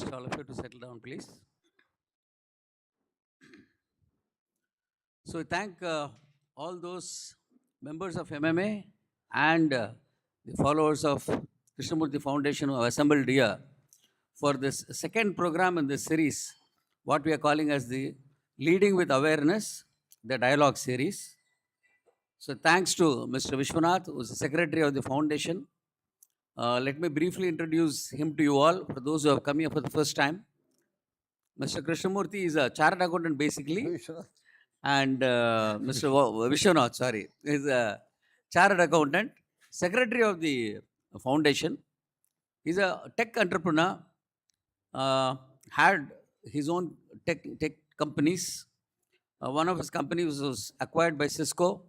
request all of you to settle down, please. So, we thank all those members of MMA and the followers of Krishnamurti Foundation who have assembled here for this second program in this series, what we are calling as the Leading with Awareness, the dialogue series. So, thanks to Mr. Vishwanath, who is the secretary of the foundation. Let me briefly introduce him to you all, for those who have come here for the first time. Mr. Krishnamurti is a chartered accountant basically, and Mr. Vishwanath, sorry, is a chartered accountant, secretary of the foundation. He's a tech entrepreneur, had his own tech companies. One of his companies was acquired by Cisco,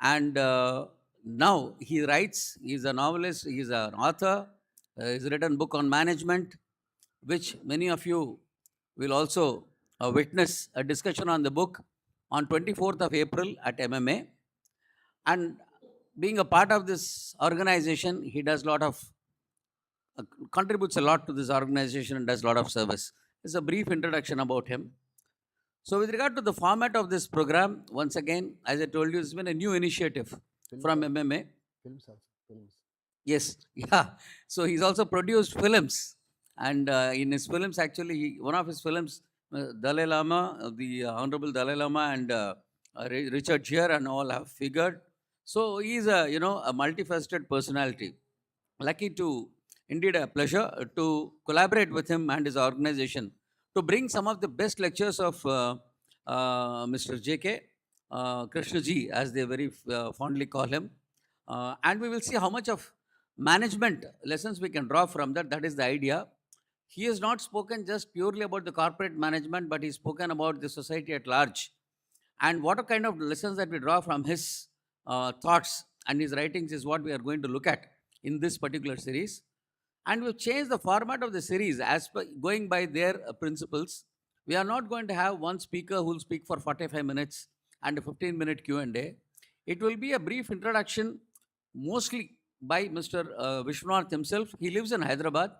and now he writes. He's a novelist. He's an author. He's written a book on management, which many of you will also witness a discussion on the book on 24th of April at MMA. And being a part of this organization, he does a lot of, contributes a lot to this organization and does a lot of service. It's a brief introduction about him. So with regard to the format of this program, once again, as I told you, it's been a new initiative from MMA. Films also. Films. Yes, yeah. So he's also produced films. And in his films, actually, one of his films, Dalai Lama, the Honorable Dalai Lama and Richard Gere and all have figured. So he's a, a multifaceted personality. Lucky to, indeed a pleasure to collaborate with him and his organization to bring some of the best lectures of Mr. J.K. Krishnaji, as they very fondly call him. And we will see how much of management lessons we can draw from that. That is the idea. He has not spoken just purely about the corporate management, but he's spoken about the society at large. And what kind of lessons that we draw from his thoughts and his writings is what we are going to look at in this particular series. And we've changed the format of the series as per going by their principles. We are not going to have one speaker who will speak for 45 minutes and a 15-minute Q&A. It will be a brief introduction, mostly by Mr. Vishwanath himself. He lives in Hyderabad,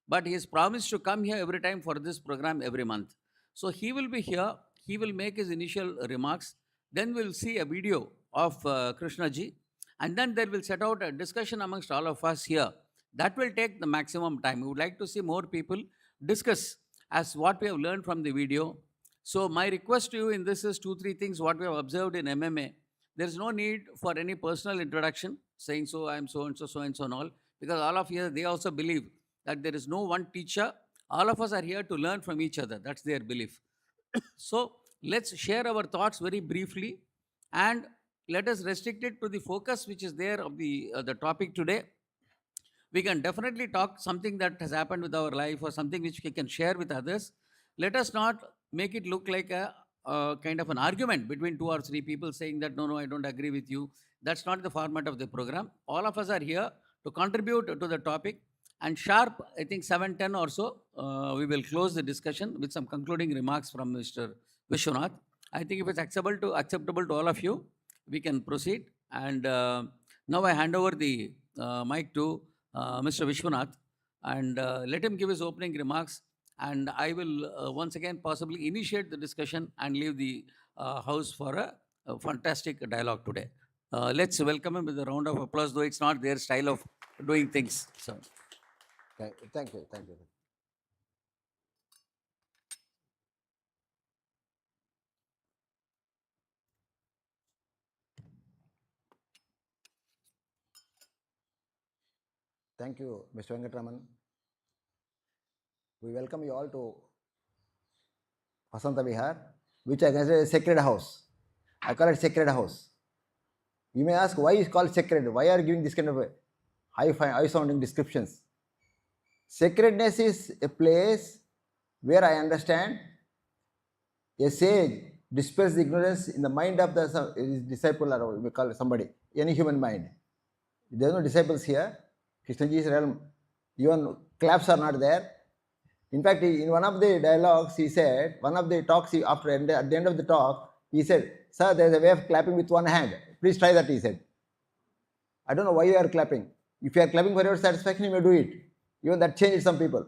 but he has promised to come here every time for this program every month. So he will be here. He will make his initial remarks. Then we'll see a video of Krishnaji. And then there will set out a discussion amongst all of us here. That will take the maximum time. We would like to see more people discuss as what we have learned from the video. So my request to you in this is 2-3 things what we have observed in MMA. There is no need for any personal introduction, saying so, I am so and so and all, because all of you, they also believe that there is no one teacher. All of us are here to learn from each other. That's their belief. So let's share our thoughts very briefly and let us restrict it to the focus which is there of the topic today. We can definitely talk something that has happened with our life or something which we can share with others. Let us not make it look like a kind of an argument between 2 or 3 people saying that, no, I don't agree with you. That's not the format of the program. All of us are here to contribute to the topic. And sharp, I think 7:10 or so, we will close the discussion with some concluding remarks from Mr. Vishwanath. I think if it's acceptable to all of you, we can proceed. And now I hand over the mic to Mr. Vishwanath, and let him give his opening remarks. And I will once again possibly initiate the discussion and leave the house for a fantastic dialogue today. Let's welcome him with a round of applause, though it's not their style of doing things. So. Thank you. Thank you, Mr. Venkatraman. We welcome you all to Vasantha Vihar, which I consider a sacred house. I call it sacred house. You may ask, why is it called sacred? Why are you giving this kind of high-sounding descriptions? Sacredness is a place where I understand a sage dispels the ignorance in the mind of his disciple, or we call it somebody, any human mind. There are no disciples here. Krishnaji's realm, even claps are not there. In fact, in one of the dialogues, he said, one of the talks, at the end of the talk, he said, sir, there is a way of clapping with one hand. Please try that, he said. I don't know why you are clapping. If you are clapping for your satisfaction, you may do it. Even that changed some people.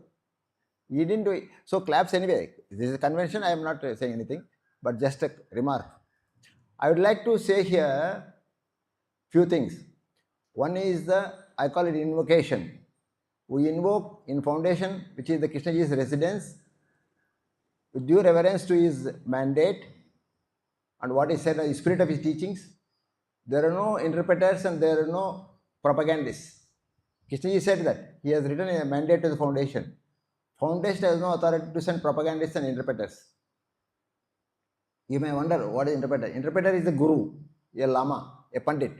He didn't do it. So claps anyway. This is a convention. I am not saying anything, but just a remark. I would like to say here few things. One is I call it invocation. We invoke in foundation, which is the Krishnaji's residence, with due reverence to his mandate and what he said, the spirit of his teachings. There are no interpreters and there are no propagandists. Krishnaji said that. He has written a mandate to the foundation. Foundation has no authority to send propagandists and interpreters. You may wonder, what is interpreter? Interpreter is the guru, a lama, a pandit.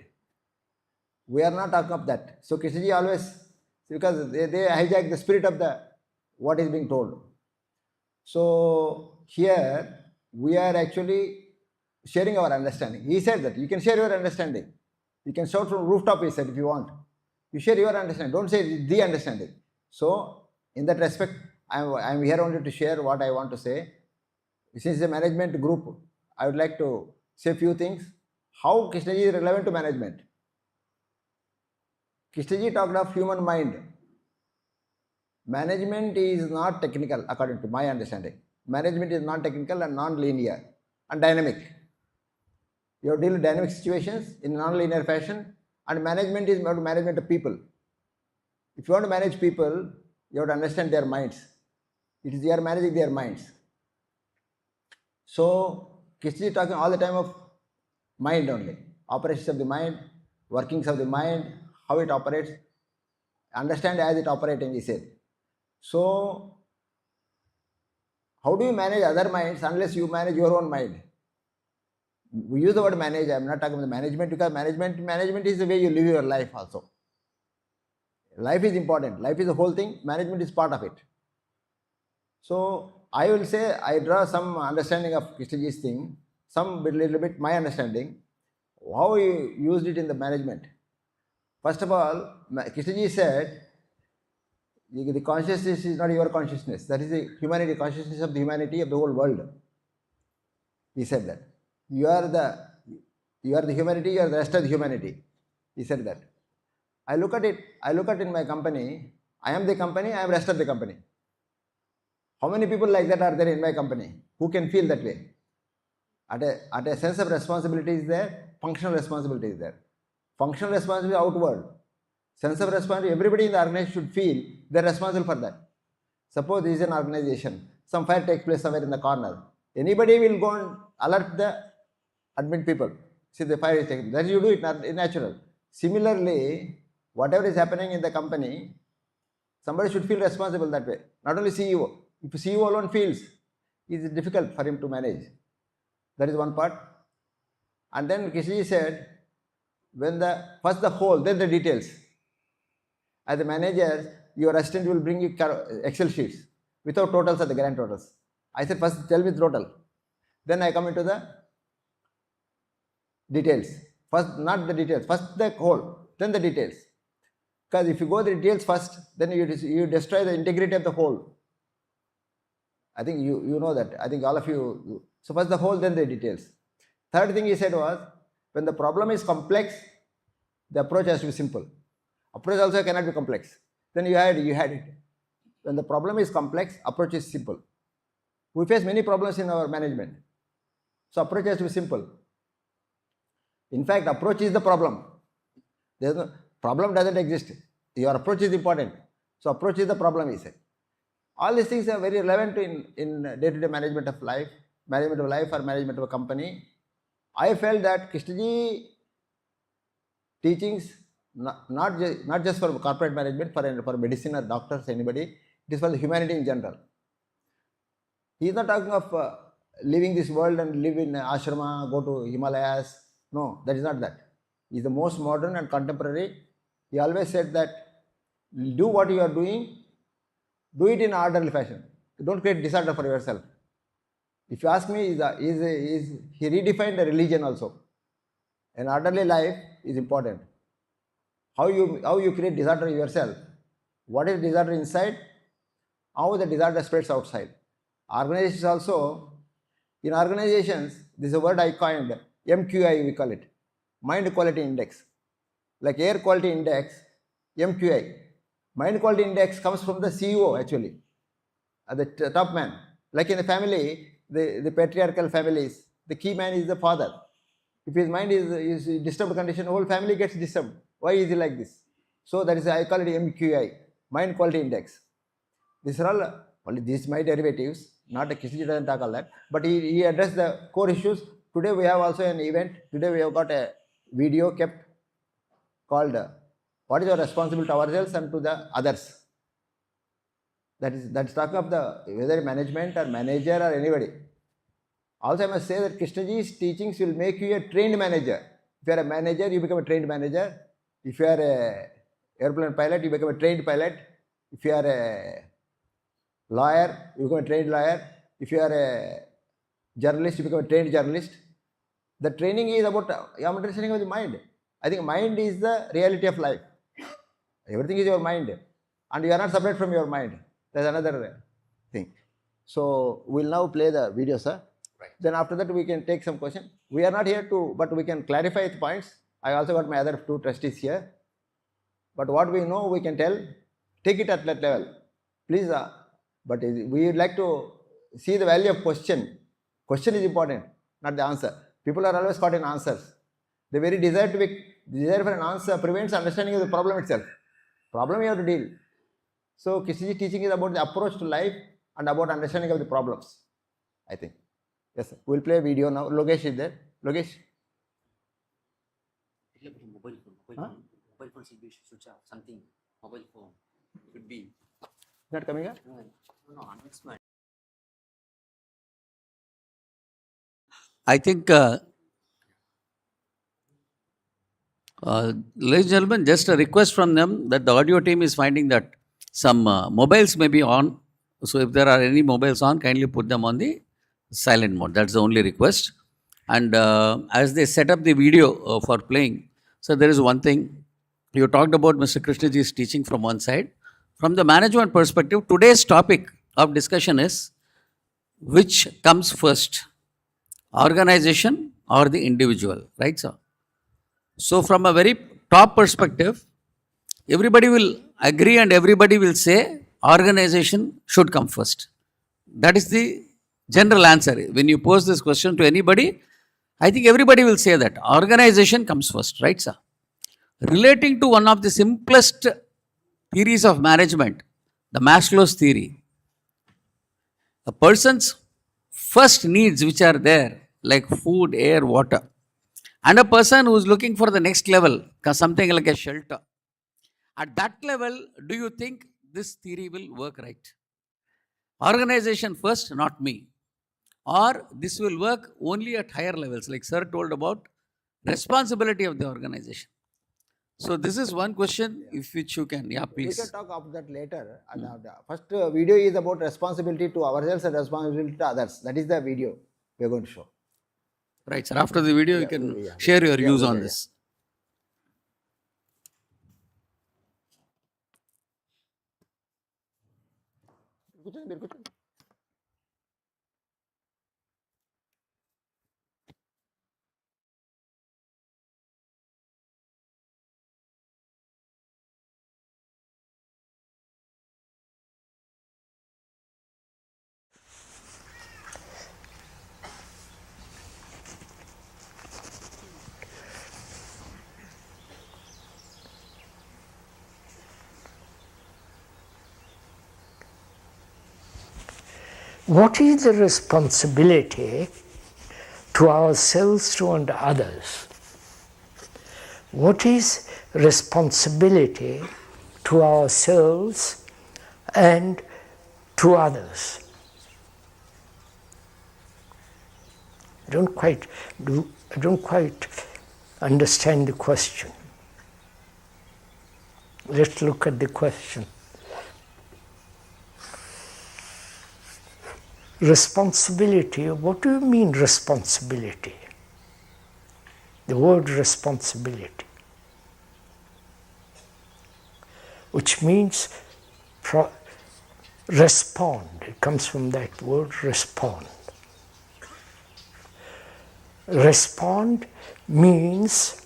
We are not talking of that. So Krishnaji always, because they hijack the spirit of the what is being told. So here we are actually sharing our understanding. He said that you can share your understanding. You can shout from rooftop, he said, if you want. You share your understanding. Don't say the understanding. So in that respect, I am here only to share what I want to say. Since the management group, I would like to say a few things. How Krishnaji is relevant to management. Krishnaji talked of human mind. Management is not technical, according to my understanding. Management is non-technical and non-linear and dynamic. You have to deal with dynamic situations in non-linear fashion, and management is about management of people. If you want to manage people, you have to understand their minds. It is you are managing their minds. So Krishnaji is talking all the time of mind only. Operations of the mind, workings of the mind, how it operates. Understand as it operating, he said. So how do you manage other minds unless you manage your own mind? We use the word manage. I am not talking about the management, because management is the way you live your life also. Life is important. Life is the whole thing. Management is part of it. So I will say I draw some understanding of Krishnaji's thing, little bit my understanding, how he used it in the management. First of all, Krishnaji said, the consciousness is not your consciousness. That is the humanity, consciousness of the humanity of the whole world. He said that. You are the humanity, you are the rest of the humanity. He said that. I look at in my company, I am the company, I am rest of the company. How many people like that are there in my company? Who can feel that way? At a sense of responsibility is there, functional responsibility is there. Functional responsibility outward. Sense of responsibility, everybody in the organization should feel they are responsible for that. Suppose this is an organization, some fire takes place somewhere in the corner. Anybody will go and alert the admin people. See, the fire is taking place. That you do it, not natural. Similarly, whatever is happening in the company, somebody should feel responsible that way. Not only CEO. If CEO alone feels, it is difficult for him to manage. That is one part. And then Krishnaji said, first the whole, then the details. As a manager, your assistant will bring you Excel sheets without totals or the grand totals. I said, first tell me the total. Then I come into the details. First, not the details, first the whole, then the details. Because if you go the details first, then you destroy the integrity of the whole. I think you know that. I think all of you. So first the whole, then the details. Third thing he said was, when the problem is complex, the approach has to be simple. Approach also cannot be complex. Then you had it. When the problem is complex, approach is simple. We face many problems in our management. So approach has to be simple. In fact, approach is the problem. There is no problem doesn't exist. Your approach is important. So approach is the problem, he said. All these things are very relevant in day-to-day management of life or management of a company. I felt that Krishnaji teachings, not just for corporate management, for medicine or doctors, anybody, it is for the humanity in general. He is not talking of leaving this world and live in ashrama, go to Himalayas. No, that is not that. He is the most modern and contemporary. He always said that do what you are doing, do it in an orderly fashion. Don't create disorder for yourself. If you ask me, he redefined the religion also. An orderly life is important. How you create disorder yourself. What is disorder inside? How the disorder spreads outside. Organizations also, in organizations, this is a word I coined, MQI we call it, Mind Quality Index. Like Air Quality Index, MQI. Mind Quality Index comes from the CEO actually. the top man. Like in the family, the patriarchal families, the key man is the father. If his mind is disturbed condition, whole family gets disturbed. Why is he like this? So that is, I call it MQI, mind quality index. These are all, only these my derivatives, not a Krishnamurti doesn't talk all that, but he addressed the core issues. Today we have also an event. Today we have got a video kept called what is your responsibility to ourselves and to the others. That's talking of the whether management or manager or anybody. Also, I must say that Krishnaji's teachings will make you a trained manager. If you are a manager, you become a trained manager. If you are a airplane pilot, you become a trained pilot. If you are a lawyer, you become a trained lawyer. If you are a journalist, you become a trained journalist. The training is about understanding of the mind. I think mind is the reality of life. Everything is your mind, and you are not separate from your mind. That's another thing. So we'll now play the video, sir. Right. Then after that we can take some question. We are not here to, but we can clarify the points. I also got my other two trustees here. But what we know, we can tell. Take it at that level, please. But we would like to see the value of question. Question is important, not the answer. People are always caught in answers. The very desire for an answer prevents understanding of the problem itself. Problem you have to deal. So Krishnaji teaching is about the approach to life and about understanding of the problems, I think. Yes, sir. We'll play a video now. Logesh is there. Logesh? Mobile phone should be switch off. Something. Mobile phone should be. Not coming up? No, announcement. I think, ladies and gentlemen, just a request from them that the audio team is finding that some mobiles may be on. So if there are any mobiles on, kindly put them on the silent mode. That's the only request. And as they set up the video for playing, so there is one thing. You talked about Mr. Krishnaji's teaching from one side. From the management perspective, today's topic of discussion is which comes first, organization or the individual, right, sir? So from a very top perspective, everybody will agree and everybody will say organization should come first. That is the general answer. When you pose this question to anybody, I think everybody will say that organization comes first, right, sir? Relating to one of the simplest theories of management, the Maslow's theory, a person's first needs which are there, like food, air, water, and a person who is looking for the next level, something like a shelter. At that level, do you think this theory will work right? Organization first, not me. Or this will work only at higher levels, like sir told about responsibility of the organization. So this is one question, if which you can, yeah, please. We can talk about that later. The first video is about responsibility to ourselves and responsibility to others. That is the video we are going to show. Right, sir. After the video, you can share your views on this. What is the responsibility to ourselves and others? What is responsibility to ourselves and to others? I don't quite understand the question. Let's look at the question. Responsibility, what do you mean responsibility? The word responsibility, which means respond. It comes from that word respond. Respond means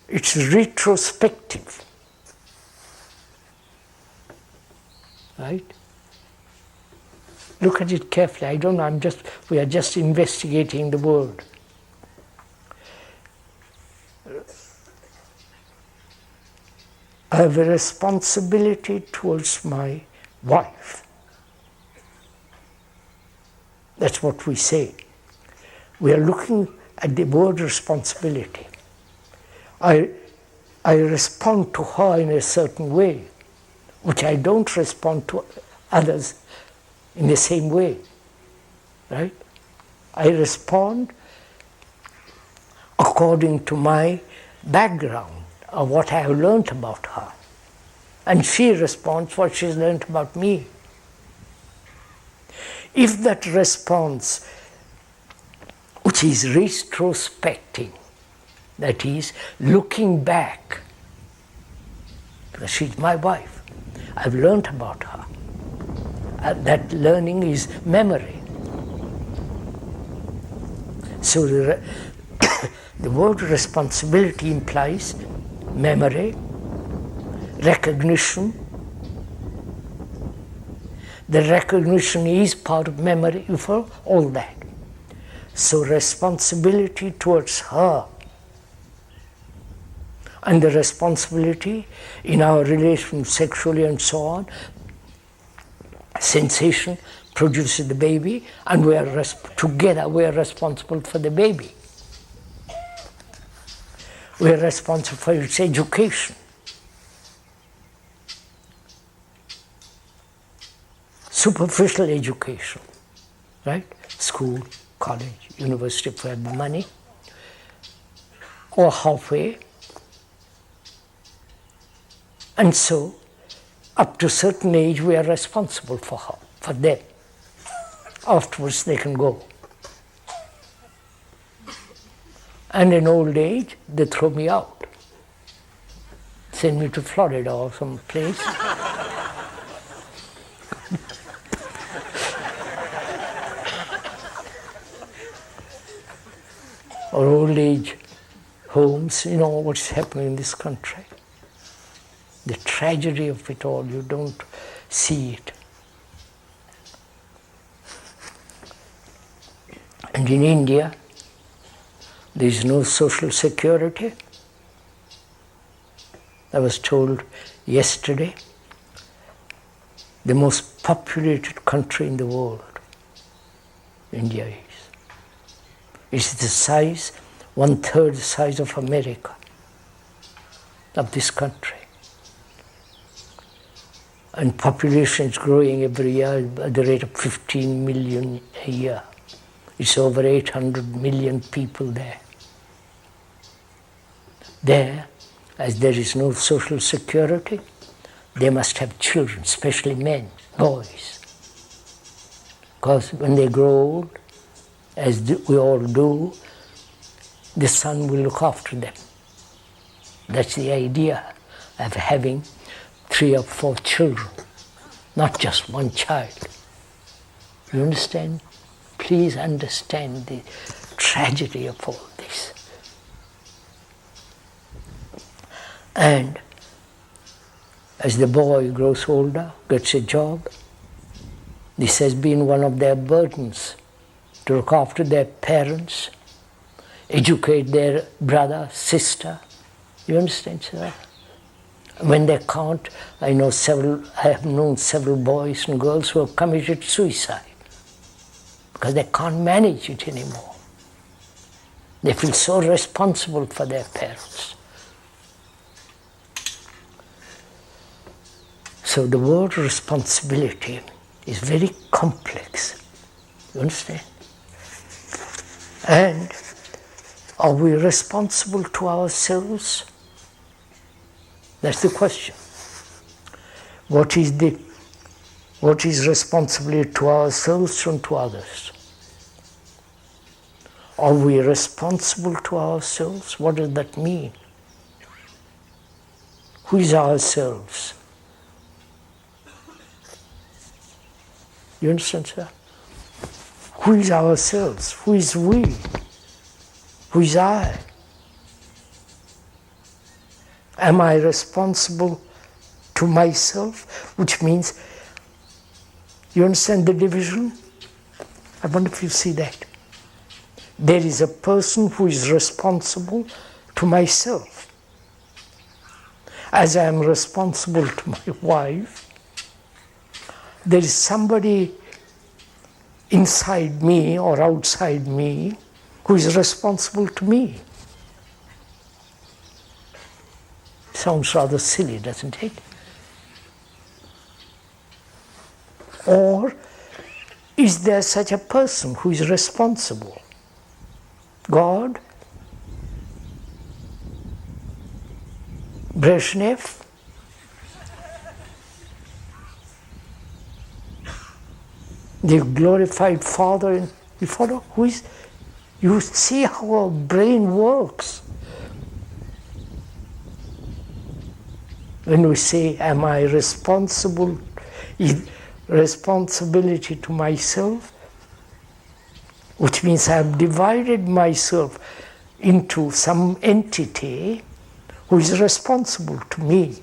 it's retrospective. right? Look at it carefully. I don't know, we are just investigating the word. I have a responsibility towards my wife. That's what we say. We are looking at the word responsibility. I respond to her in a certain way, which I don't respond to others in the same way, right? I respond according to my background, of what I have learnt about her. And she responds what she's learnt about me. If that response, which is retrospecting, that is, looking back, because she's my wife, I've learnt about her. That learning is memory. So the word responsibility implies memory, recognition. The recognition is part of memory for all that. So responsibility towards her and the responsibility in our relation sexually and so on, sensation produces the baby, and together we are responsible for the baby. We are responsible for its education. Superficial education, right? School, college, university if we have the money, or halfway. And so, up to a certain age, we are responsible for her, for them. Afterwards, they can go. And in old age, they throw me out. Send me to Florida or some place. Or old age homes, you know what's happening in this country. The tragedy of it all, you don't see it. And in India, there is no social security. I was told yesterday, the most populated country in the world, India is. It's the size, 1/3 the size of America, of this country. And population is growing every year at the rate of 15 million a year. It's over 800 million people there. There, as there is no social security, they must have children, especially men, boys. Because when they grow old, as we all do, the son will look after them. That's the idea of having 3 or 4 children, not just one child. You understand? Please understand the tragedy of all this. And as the boy grows older, gets a job, this has been one of their burdens, to look after their parents, educate their brother, sister. You understand, sir? When they can't, I have known several boys and girls who have committed suicide because they can't manage it anymore. They feel so responsible for their parents. So the word responsibility is very complex. You understand? And are we responsible to ourselves? That's the question. What is responsibility to ourselves and to others? Are we responsible to ourselves? What does that mean? Who is ourselves? You understand, sir? Who is ourselves? Who is we? Who is I? Am I responsible to myself? Which means You understand the division? I wonder if you see that. There is a person who is responsible to myself. As I am responsible to my wife, there is somebody inside me or outside me who is responsible to me. Sounds rather silly, doesn't it? Or is there such a person who is responsible? God? Brezhnev? The glorified Father? You follow? Who is? You see how our brain works. When we say, am I responsible? Responsibility to myself, which means I have divided myself into some entity who is responsible to me.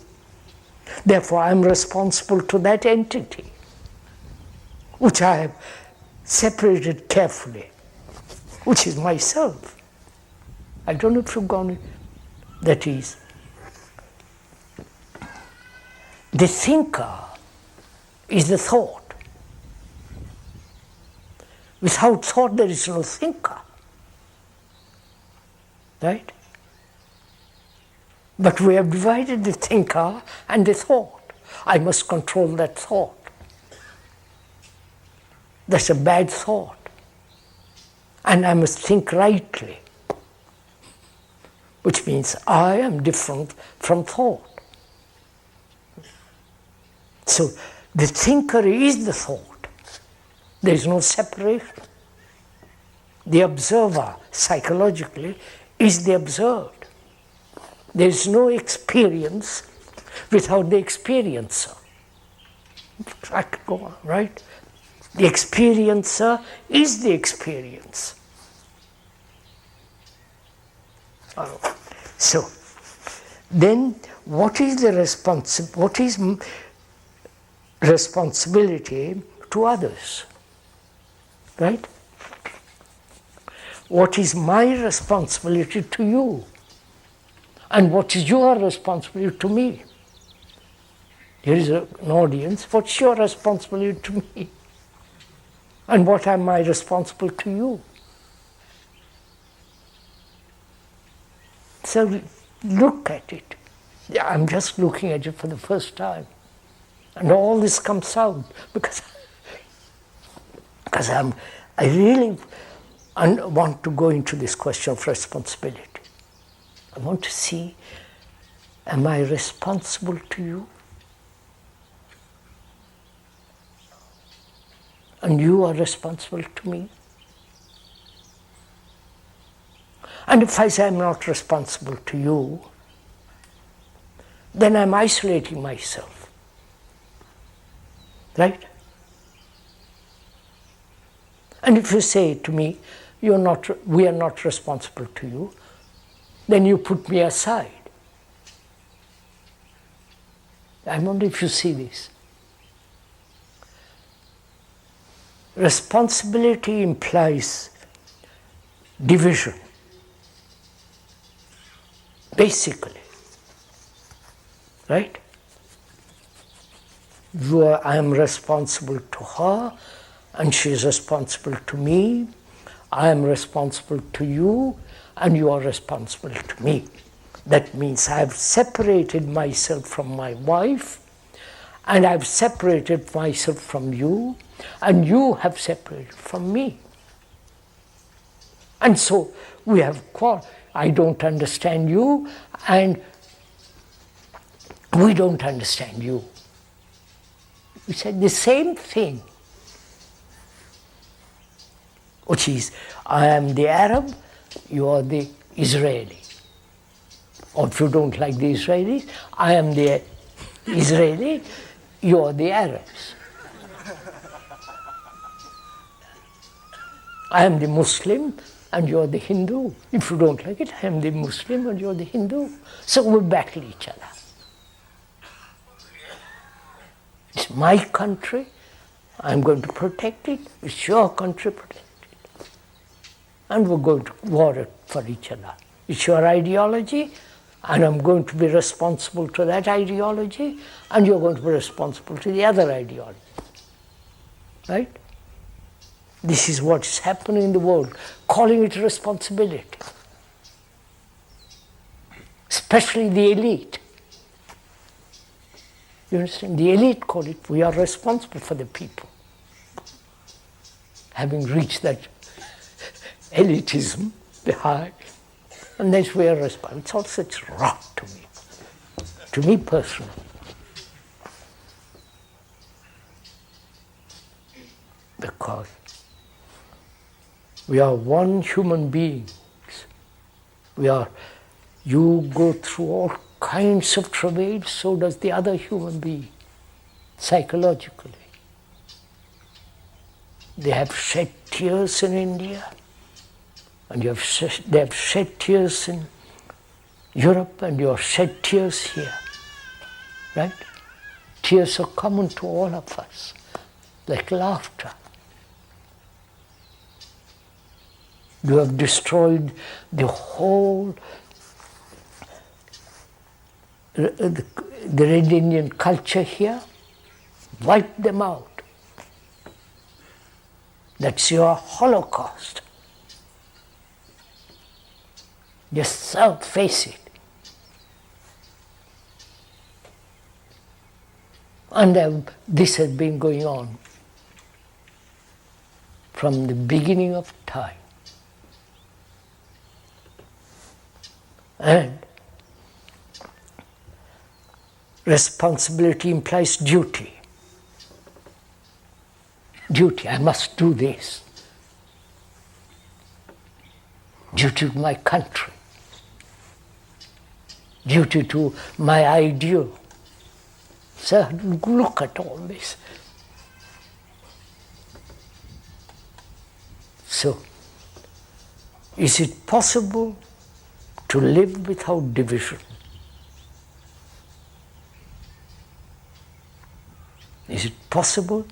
Therefore, I am responsible to that entity, which I have separated carefully, which is myself. I don't know if you've gone it. That is, the thinker is the thought. Without thought, there is no thinker. Right? But we have divided the thinker and the thought. I must control that thought. That's a bad thought. And I must think rightly, which means I am different from thought. So the thinker is the thought. There is no separation. The observer, psychologically, is the observed. There is no experience without the experiencer. I could go on, right? The experiencer is the experience. So, then what is the responsibility to others? Right? What is my responsibility to you? And what is your responsibility to me? Here is an audience. What's your responsibility to me? And what am I responsible to you? So look at it. I'm just looking at it for the first time. And all this comes out because I really want to go into this question of responsibility. I want to see, am I responsible to you? And you are responsible to me? And if I say I'm not responsible to you, then I'm isolating myself. Right? And if you say to me, we are not responsible to you, then you put me aside. I wonder if you see this. Responsibility implies division, basically. Right? I am responsible to her, and she is responsible to me. I am responsible to you, and you are responsible to me. That means I have separated myself from my wife, and I have separated myself from you, and you have separated from me. And so we have I don't understand you, and we don't understand you. We said the same thing, which is, I am the Arab, you are the Israeli. Or if you don't like the Israelis, I am the Israeli, you are the Arabs. I am the Muslim and you are the Hindu. If you don't like it, I am the Muslim and you are the Hindu. So we battle each other. It's my country I'm going to protect it. It's your country, protect it. And we're going to war for each other. It's your ideology, and I'm going to be responsible to that ideology, and you're going to be responsible to the other ideology. Right? This is what's happening in the world, calling it responsibility. Especially the elite. You understand? The elite call it, we are responsible for the people. Having reached that elitism, the high, and that's we are responsible. It's all such rot to me personally. Because we are one human beings. You go through all kinds of travail, so does the other human being, psychologically. They have shed tears in India, and they have shed tears in Europe, and you have shed tears here, right? Tears are common to all of us, like laughter. You have destroyed the whole the Red Indian culture here, wiped them out. That's your Holocaust. Just face it. And this has been going on from the beginning of time. And responsibility implies duty. Duty, I must do this. Duty to my country. Duty to my ideal. So look at all this. So, is it possible to live without division? Is it possible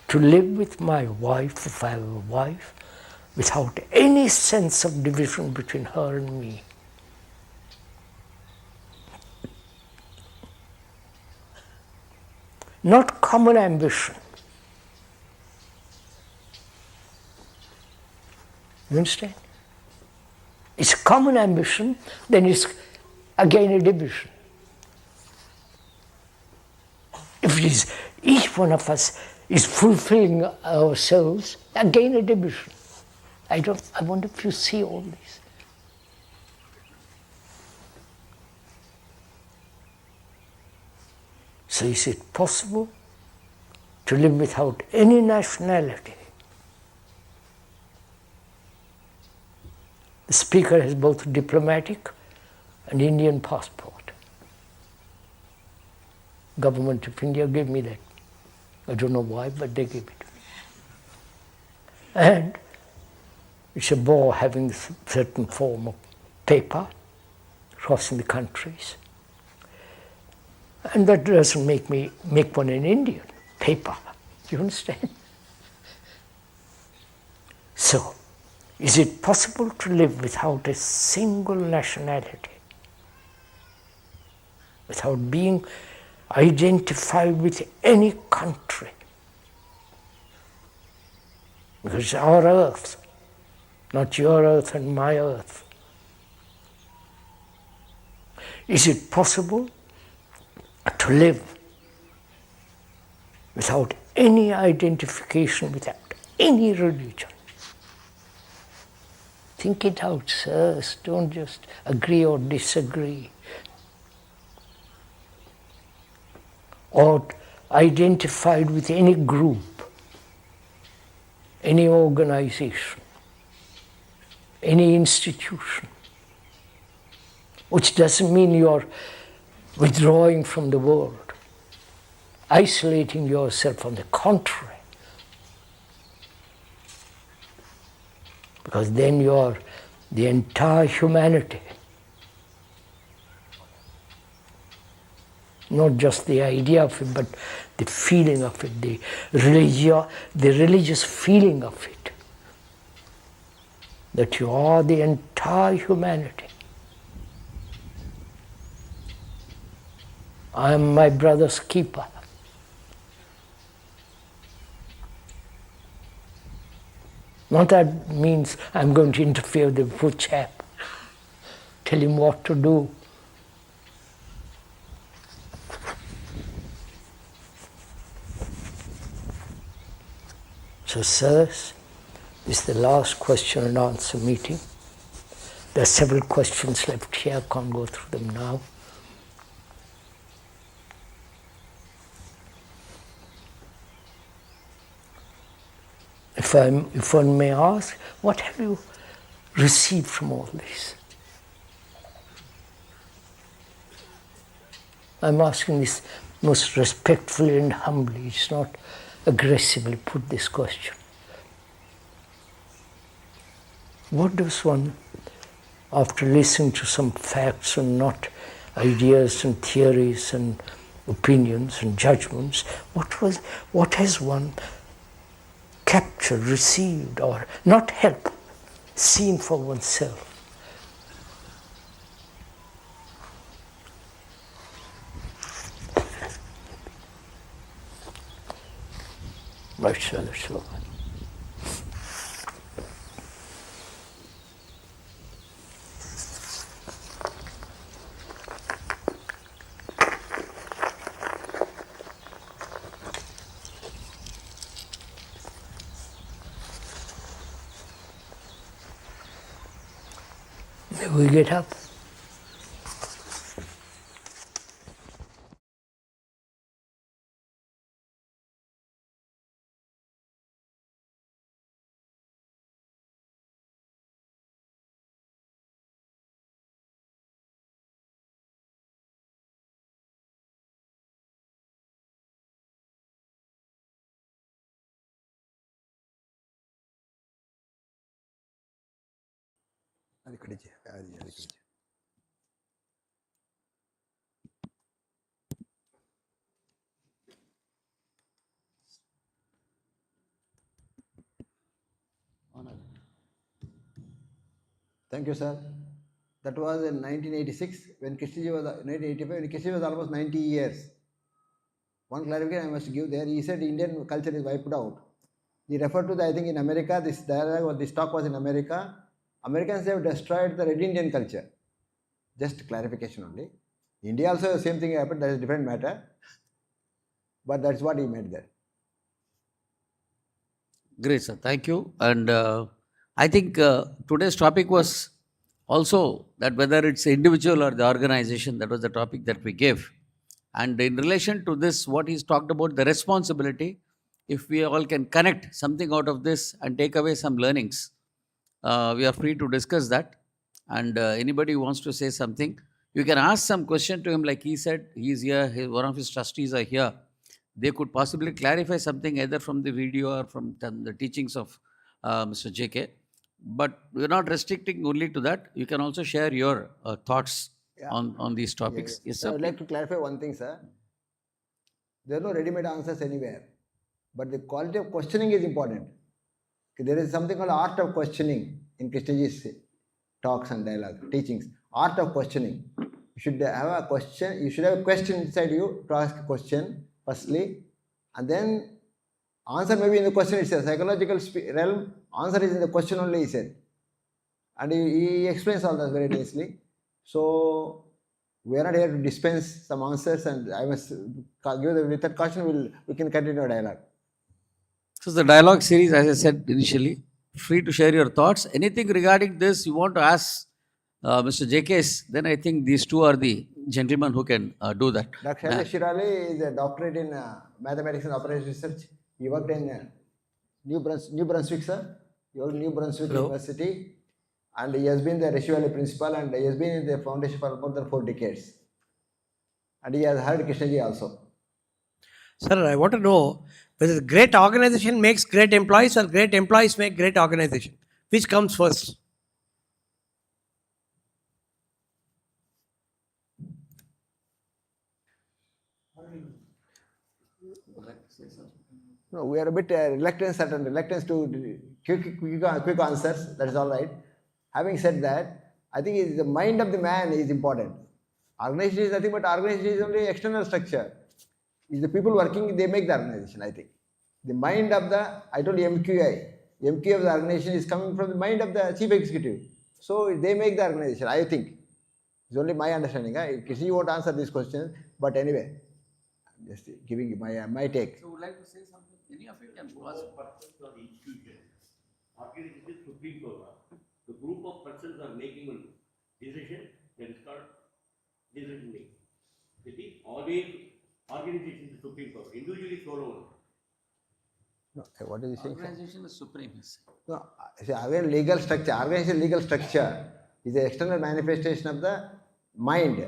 to live with my wife, if I have a wife, without any sense of division between her and me? Not common ambition. You understand? It's common ambition, then it's again a division. If it is each one of us is fulfilling ourselves, again a division. I wonder if you see all this. So is it possible to live without any nationality? The speaker has both diplomatic and Indian passport. Government of India gave me that. I don't know why, but they gave it to me. And it's a bore having a certain form of paper crossing the countries. And that doesn't make one an Indian. Paper. Do you understand? So, is it possible to live without a single nationality? Without being identified with any country? Because it's our earth, not your earth and my earth. Is it possible to live without any identification, without any religion? Think it out, sirs. Don't just agree or disagree. Or identified with any group, any organization, any institution, which doesn't mean you're withdrawing from the world, isolating yourself. On the contrary, because then you're the entire humanity. Not just the idea of it, but the feeling of it, the religious feeling of it. That you are the entire humanity. I am my brother's keeper. Not that means I'm going to interfere with the poor chap, tell him what to do. So, sirs, this is the last question and answer meeting. There are several questions left here, I can't go through them now. If one may ask, what have you received from all this? I'm asking this most respectfully and humbly. It's not aggressively put this question. What does one, after listening to some facts and not ideas and theories and opinions and judgments, what has one captured, received, or not helped, seen for oneself? Right, sir, that's all. May we get up? అది కడిచే అది కడిచే Thank you, sir. That was in 1986 when Krishnaji was 1985 when Krishnaji was almost 90 years. One clarification I must give there. He said Indian culture is wiped out. He referred to I think in America, this dialogue or this talk was in America. Americans have destroyed the Red Indian culture. Just clarification only. India also the same thing happened. That is a different matter. But that's what he meant there. Great, sir. Thank you. And I think today's topic was also that whether it's individual or the organization, that was the topic that we gave. And in relation to this, what he's talked about, the responsibility, if we all can connect something out of this and take away some learnings, we are free to discuss that. And anybody who wants to say something, you can ask some question to him, like he said, he's here, one of his trustees are here. They could possibly clarify something either from the video or from the teachings of Mr. JK. But we're not restricting only to that. You can also share your thoughts on these topics. Yes, sir. I would like to clarify one thing, sir. There are no ready-made answers anywhere. But the quality of questioning is important. There is something called art of questioning in Krishnaji's talks and dialogue, teachings. Art of questioning. You should have a question. You should have a question inside you to ask a question, firstly. And then answer may be in the question itself. Psychological realm, answer is in the question only, he said. And he explains all that very nicely. So, we are not here to dispense some answers, and I must give with that caution, we can continue our dialogue. So, the dialogue series, as I said initially, free to share your thoughts. Anything regarding this you want to ask Mr. JK's, then I think these two are the gentlemen who can do that. Dr. Shailesh Shirali is a doctorate in mathematics and operations research. He worked in New Brunswick, sir. He worked in New Brunswick University. And he has been the Rishi Valley principal, and he has been in the foundation for more than 4 decades. And he has heard Krishnaji also. Sir, I want to know whether great organization makes great employees or great employees make great organization. Which comes first? No, we are a bit reluctant to quick answers. That is all right. Having said that, I think the mind of the man is important. Organization is nothing but organization is only external structure. It's the people working, they make the organization, I think. The mind of the, I told you MQI. MQI of the organization is coming from the mind of the chief executive. So they make the organization, I think. It's only my understanding. Krishna, you won't answer these questions, but anyway, I'm just giving you my take. So would like to say something? Any of you can ask. Purpose of the institution. Organization is supreme power. The group of persons are making a decision that is called decision making. It is always organization is supreme power. Individually solo. No, what is he saying? Organization is supremacy. No, see, again, legal structure, organization legal structure is the external manifestation of the mind.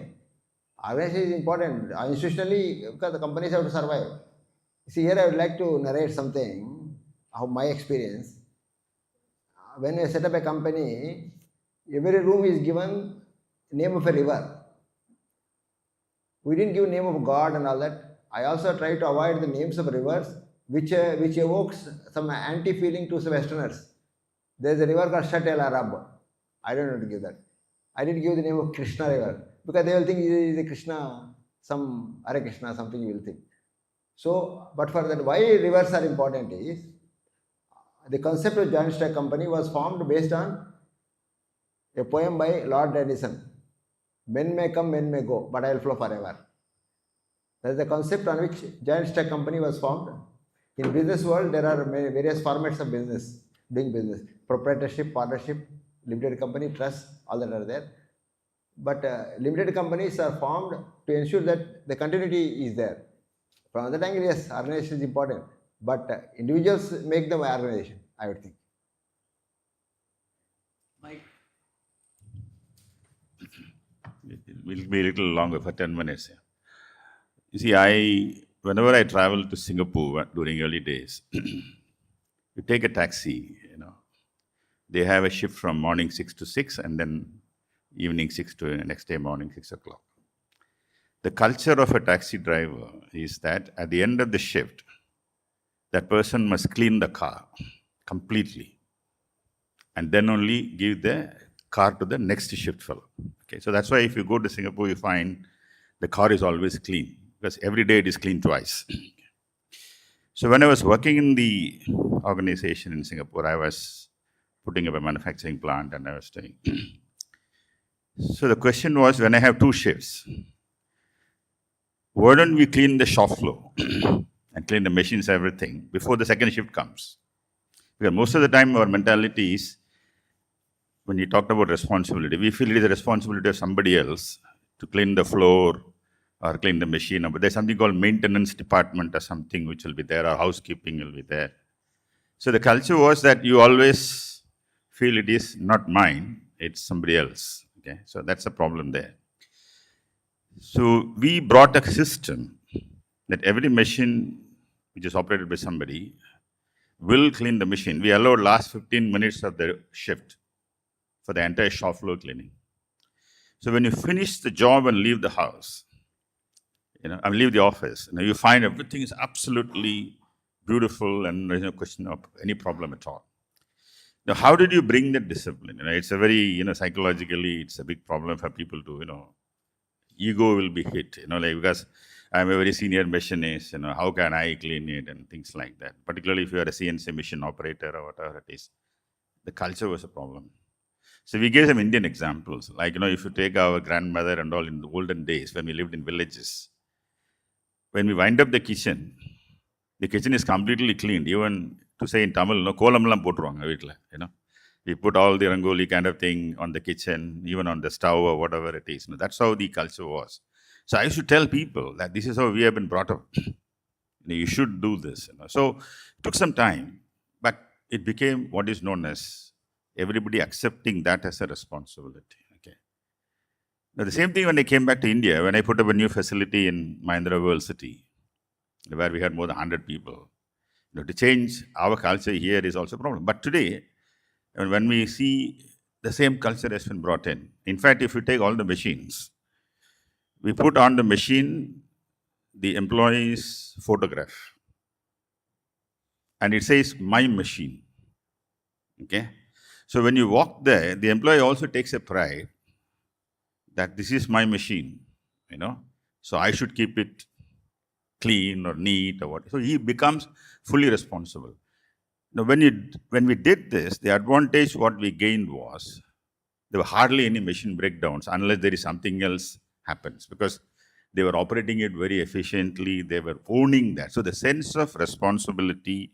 Organization is important. Institutionally, because the companies have to survive. See, here I would like to narrate something of my experience. When we set up a company, every room is given name of a river. We didn't give name of God and all that. I also try to avoid the names of rivers which evokes some anti-feeling to some Westerners. There is a river called Shat El Arab. I don't know to give that. I didn't give the name of Krishna river because they will think it is a Krishna, some Hare Krishna, something you will think. So, but for that, why rivers are important is the concept of joint stock company was formed based on a poem by Lord Tennyson. Men may come, men may go, but I will flow forever. That is the concept on which joint stock company was formed. In business world, there are various formats of business, doing business. Proprietorship, partnership, limited company, trust, all that are there. But limited companies are formed to ensure that the continuity is there. From that angle, yes, organization is important. But individuals make the organization, I would think. Mike. It will be a little longer for 10 minutes. You see, whenever I travel to Singapore during early days, you take a taxi, they have a shift from morning 6 to 6 and then evening 6 to next day morning 6 o'clock. The culture of a taxi driver is that at the end of the shift, that person must clean the car completely and then only give the car to the next shift fellow. Okay, so that's why if you go to Singapore, you find the car is always clean because every day it is cleaned twice. So when I was working in the organization in Singapore, I was putting up a manufacturing plant and I was doing. So the question was, when I have 2 shifts, why don't we clean the shop floor and clean the machines, everything, before the second shift comes? Because most of the time our mentality is, when you talked about responsibility, we feel it is a responsibility of somebody else to clean the floor or clean the machine. But there's something called maintenance department or something which will be there, or housekeeping will be there. So the culture was that you always feel it is not mine, it's somebody else. Okay, so that's the problem there. So we brought a system that every machine which is operated by somebody will clean the machine. We allowed last 15 minutes of the shift for the entire shop floor cleaning. So when you finish the job and leave the house, leave the office, you find everything is absolutely beautiful and there's no question of any problem at all. Now, how did you bring that discipline? It's a very, psychologically, it's a big problem for people to, ego will be hit, because I'm a very senior machinist, how can I clean it and things like that. Particularly if you are a CNC machine operator or whatever it is, the culture was a problem. So we gave some Indian examples, like, if you take our grandmother and all in the olden days when we lived in villages, when we wind up the kitchen is completely cleaned. Even to say in Tamil, kolamlam potruvaanga veetla, we put all the rangoli kind of thing on the kitchen, even on the stove or whatever it is. That's how the culture was. So I used to tell people that this is how we have been brought up. You should do this. So it took some time, but it became what is known as everybody accepting that as a responsibility. Okay. Now the same thing when I came back to India, when I put up a new facility in Mahindra World City, where we had more than 100 people. To change our culture here is also a problem. But today, when we see the same culture has been brought in fact, if you take all the machines, we put on the machine the employee's photograph. and it says my machine. Okay? So when you walk there, the employee also takes a pride that this is my machine, you know, so I should keep it clean or neat or what. So he becomes fully responsible. Now, when we did this, the advantage what we gained was there were hardly any machine breakdowns unless there is something else happens, because they were operating it very efficiently. They were owning that. So the sense of responsibility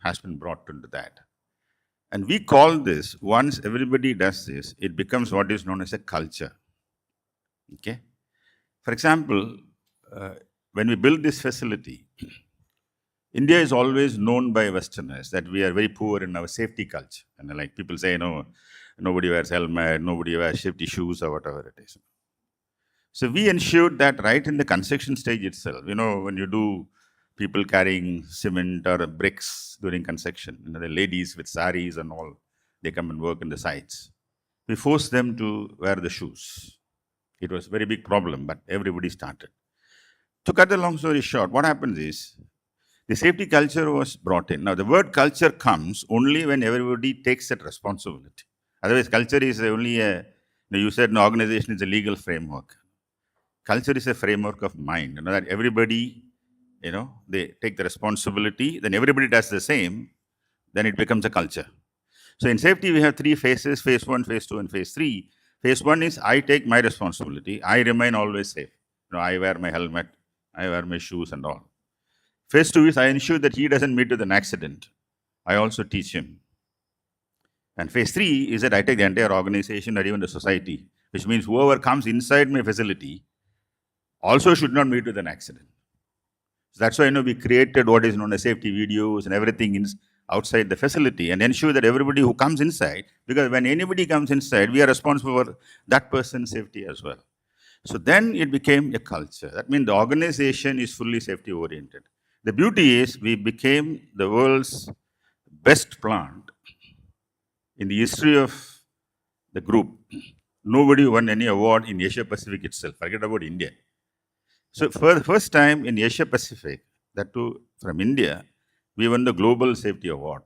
has been brought into that. And we call this, once everybody does this, it becomes what is known as a culture. Okay? For example, when we build this facility, India is always known by Westerners that we are very poor in our safety culture. And like people say, no, nobody wears helmet, nobody wears safety shoes or whatever it is. So we ensured that right in the construction stage itself, you know, when you do people carrying cement or bricks during construction, you know, the ladies with saris and all, they come and work in the sites. We forced them to wear the shoes. It was a very big problem, but everybody started. To cut the long story short, what happens is, the safety culture was brought in. Now, the word culture comes only when everybody takes that responsibility. Otherwise, culture is only you said an organization is a legal framework. Culture is a framework of mind. You know, that everybody, you know, they take the responsibility, then everybody does the same, then it becomes a culture. So in safety, we have 3 phases, phase 1, phase 2, and phase 3. Phase 1 is I take my responsibility. I remain always safe. You know, I wear my helmet, I wear my shoes and all. Phase 2 is I ensure that he doesn't meet with an accident. I also teach him. And phase 3 is that I take the entire organization or even the society, which means whoever comes inside my facility also should not meet with an accident. So that's why, you know, we created what is known as safety videos and everything outside the facility, and ensure that everybody who comes inside, because when anybody comes inside, we are responsible for that person's safety as well. So then it became a culture. That means the organization is fully safety oriented. The beauty is we became the world's best plant in the history of the group. Nobody won any award in Asia Pacific itself. Forget about India. So for the first time in Asia Pacific, that too from India, we won the Global Safety Award.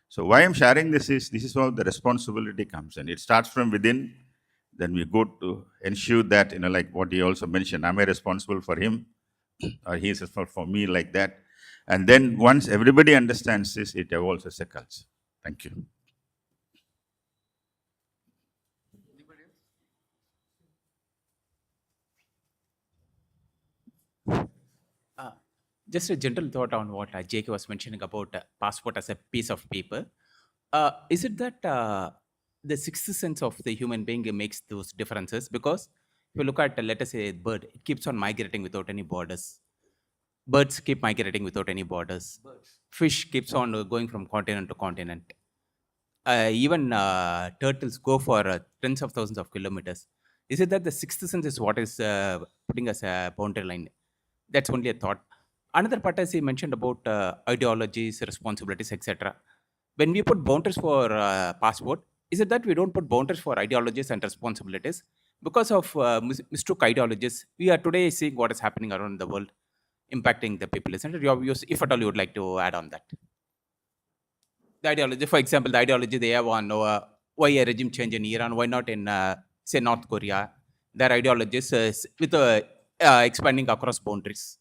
So why I'm sharing this is how the responsibility comes in. It starts from within, then we go to ensure that, you know, like what he also mentioned, am I responsible for him or he is responsible for me, like that. And then once everybody understands this, it evolves as a culture. Thank you. Just a gentle thought on what JK was mentioning about passport as a piece of paper. Is it that the sixth sense of the human being makes those differences? Because if you look at, let us say, a bird, it keeps on migrating without any borders. Birds keep migrating without any borders. Fish keeps on going from continent to continent. Even turtles go for tens of thousands of kilometers. Is it that the sixth sense is what is putting us a boundary line? That's only a thought. Another part, as he mentioned about ideologies, responsibilities, etc. When we put boundaries for passport, is it that we don't put boundaries for ideologies and responsibilities? Because of mistook ideologies, we are today seeing what is happening around the world, impacting the people, isn't it? If at all you would like to add on that. The ideology, for example, the ideology they have on why a regime change in Iran, why not in, say, North Korea? Their ideologies with expanding across boundaries.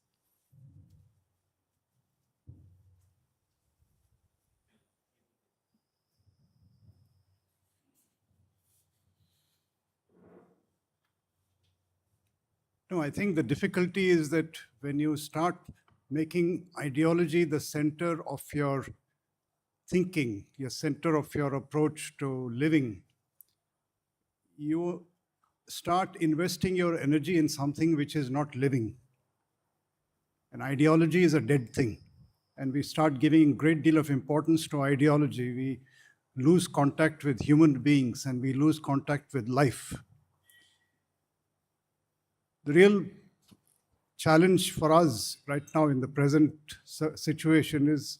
No, I think the difficulty is that when you start making ideology the center of your thinking, your center of your approach to living, you start investing your energy in something which is not living. An ideology is a dead thing. And we start giving a great deal of importance to ideology. We lose contact with human beings and we lose contact with life. The real challenge for us right now in the present situation is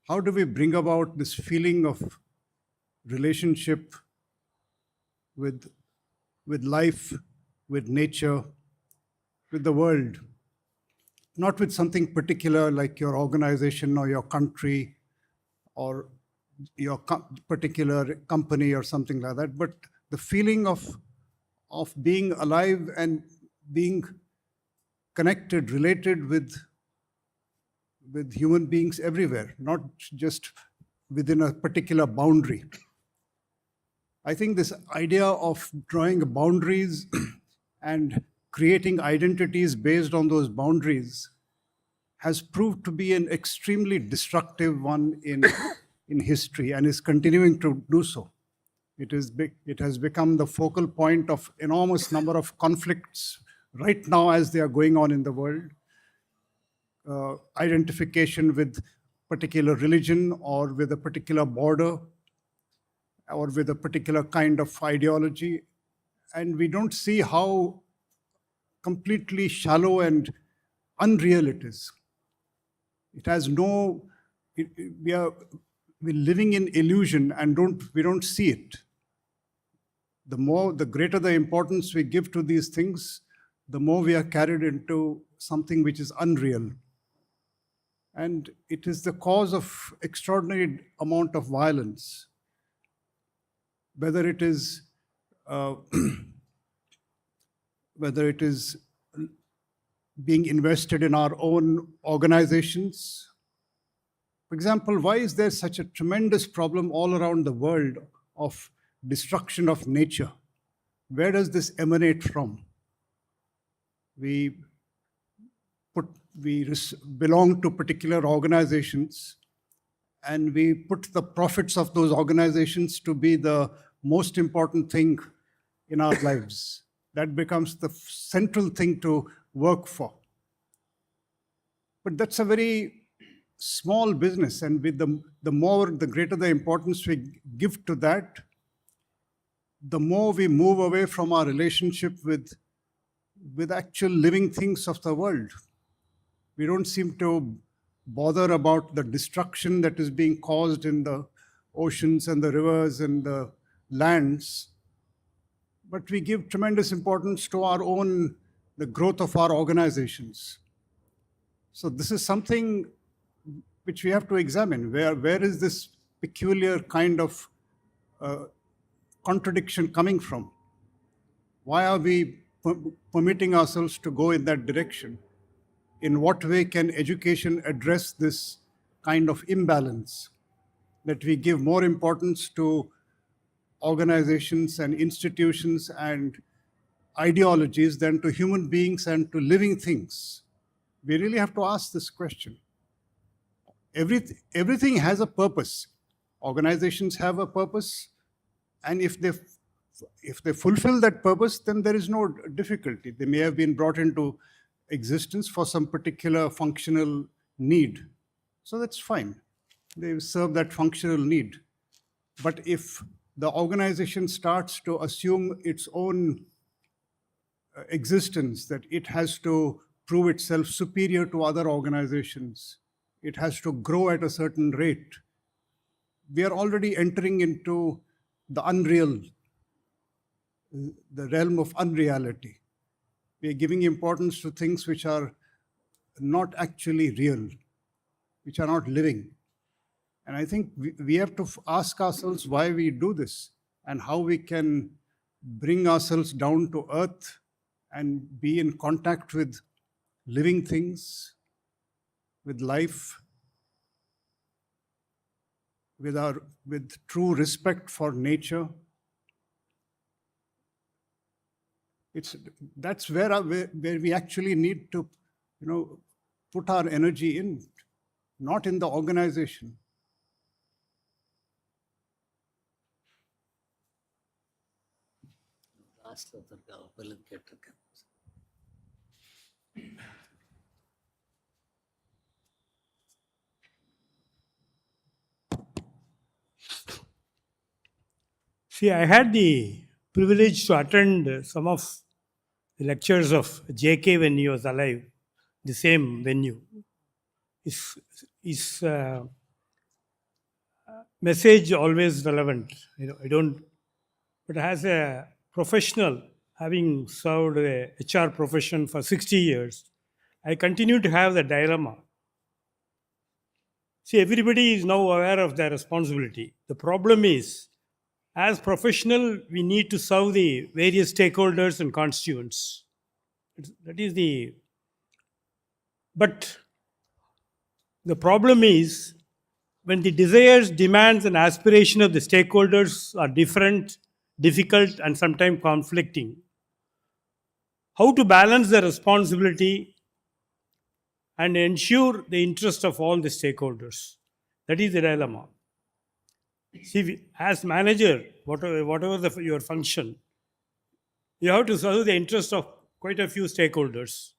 how do we bring about this feeling of relationship with life, with nature, with the world. not with something particular like your organization or your country or your particular company or something like that, but the feeling of being alive and being connected, related with human beings everywhere, not just within a particular boundary. I think this idea of drawing boundaries and creating identities based on those boundaries has proved to be an extremely destructive one in history and is continuing to do so. It has become the focal point of enormous number of conflicts right now as they are going on in the world. Identification with particular religion or with a particular border or with a particular kind of ideology. And we don't see how completely shallow and unreal it is. It has no, we're living in illusion and we don't see it. The greater the importance we give to these things, the more we are carried into something which is unreal. And it is the cause of extraordinary amount of violence. Whether it is being invested in our own organizations. For example, why is there such a tremendous problem all around the world of destruction of nature? Where does this emanate from? We belong to particular organizations and we put the profits of those organizations to be the most important thing in our lives. That becomes the central thing to work for. But that's a very small business, and with the greater the importance we give to that, the more we move away from our relationship with actual living things of the world. We don't seem to bother about the destruction that is being caused in the oceans and the rivers and the lands, but we give tremendous importance to the growth of our organizations. So this is something which we have to examine. Where is this peculiar kind of contradiction coming from? Why are we permitting ourselves to go in that direction? In what way can education address this kind of imbalance, that we give more importance to organizations and institutions and ideologies than to human beings and to living things? We really have to ask this question. Everything has a purpose. Organizations have a purpose, and if they fulfill that purpose, then there is no difficulty. They may have been brought into existence for some particular functional need. So that's fine. They serve that functional need. But if the organization starts to assume its own existence, that it has to prove itself superior to other organizations, it has to grow at a certain rate, we are already entering into the unreal, the realm of unreality. We are giving importance to things which are not actually real, which are not living. And I think we have to ask ourselves why we do this and how we can bring ourselves down to earth and be in contact with living things, with life, with true respect for nature. That's where we actually need to, put our energy in, not in the organization. See, I had the privilege to attend some of the lectures of JK when he was alive, the same venue. His message always relevant. But as a professional, having served the HR profession for 60 years, I continue to have the dilemma. See, everybody is now aware of their responsibility. The problem is, as professional, we need to serve the various stakeholders and constituents. That is the. But the problem is, when the desires, demands, and aspirations of the stakeholders are different, difficult, and sometimes conflicting, how to balance the responsibility and ensure the interest of all the stakeholders? That is the dilemma. See, as manager, whatever your function, you have to serve the interest of quite a few stakeholders.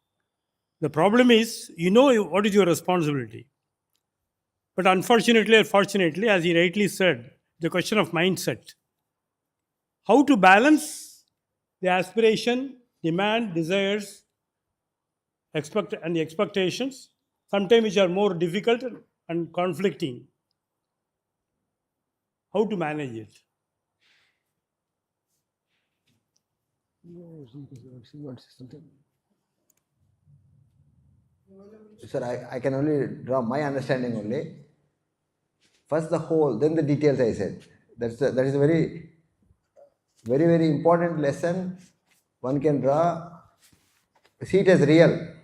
The problem is, you know what is your responsibility. But unfortunately or fortunately, as he rightly said, the question of mindset. How to balance the aspiration, demand, desires, and the expectations, sometimes which are more difficult and conflicting. How to manage it? Sir, I can only draw my understanding only. First the whole, then the details, I said. That is a very, very, very important lesson. One can draw, see it as real.